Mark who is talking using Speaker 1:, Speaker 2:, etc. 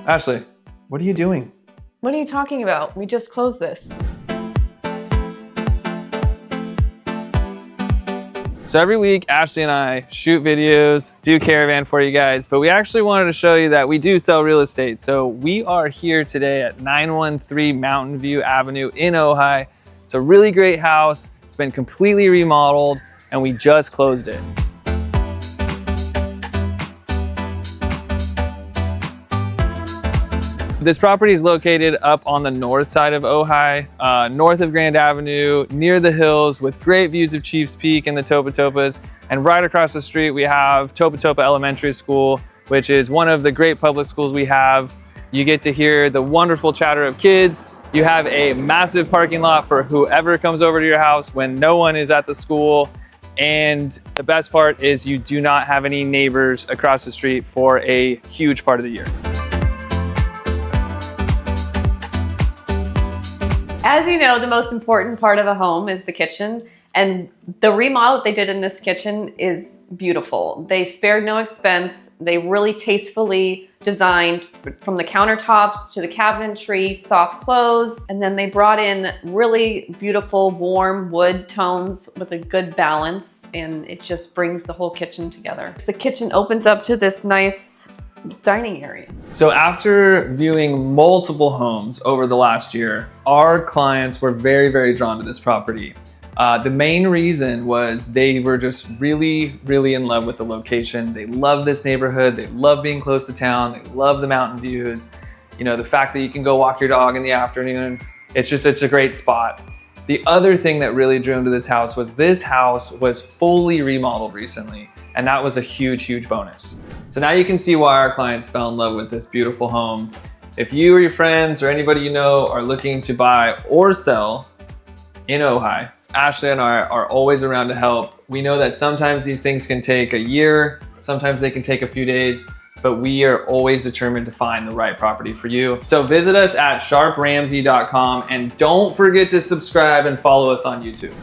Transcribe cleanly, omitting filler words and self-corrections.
Speaker 1: Ashley, what are you doing?
Speaker 2: What are you talking about? We just closed this.
Speaker 1: So every week, Ashley and I shoot videos, do caravan for you guys, but we actually wanted to show you that we do sell real estate. So we are here today at 913 Mountain View Avenue in Ojai. It's a really great house. It's been completely remodeled and we just closed it. This property is located up on the north side of Ojai, north of Grand Avenue, near the hills with great views of Chiefs Peak and the Topatopas. And right across the street, we have Topa Topa Elementary School, which is one of the great public schools we have. You get to hear the wonderful chatter of kids. You have a massive parking lot for whoever comes over to your house when no one is at the school. And the best part is you do not have any neighbors across the street for a huge part of the year.
Speaker 2: As you know, the most important part of a home is the kitchen, and the remodel that they did in this kitchen is beautiful. They spared no expense. They really tastefully designed from the countertops to the cabinetry, soft clothes, and then they brought in really beautiful warm wood tones with a good balance, and it just brings the whole kitchen together. The kitchen opens up to this nice dining area.
Speaker 1: So after viewing multiple homes over the last year, our clients were very drawn to this property. The main reason was they were just really in love with the location. They love this neighborhood. They love being close to town. They love the mountain views. You know, the fact that you can go walk your dog in the afternoon. It's a great spot. The other thing that really drew them to this house was fully remodeled recently. And that was a huge bonus. So now you can see why our clients fell in love with this beautiful home. If you or your friends or anybody you know are looking to buy or sell in Ojai, Ashley and I are always around to help. We know that sometimes these things can take a year, sometimes they can take a few days, but we are always determined to find the right property for you. So visit us at sharpramsey.com and don't forget to subscribe and follow us on YouTube.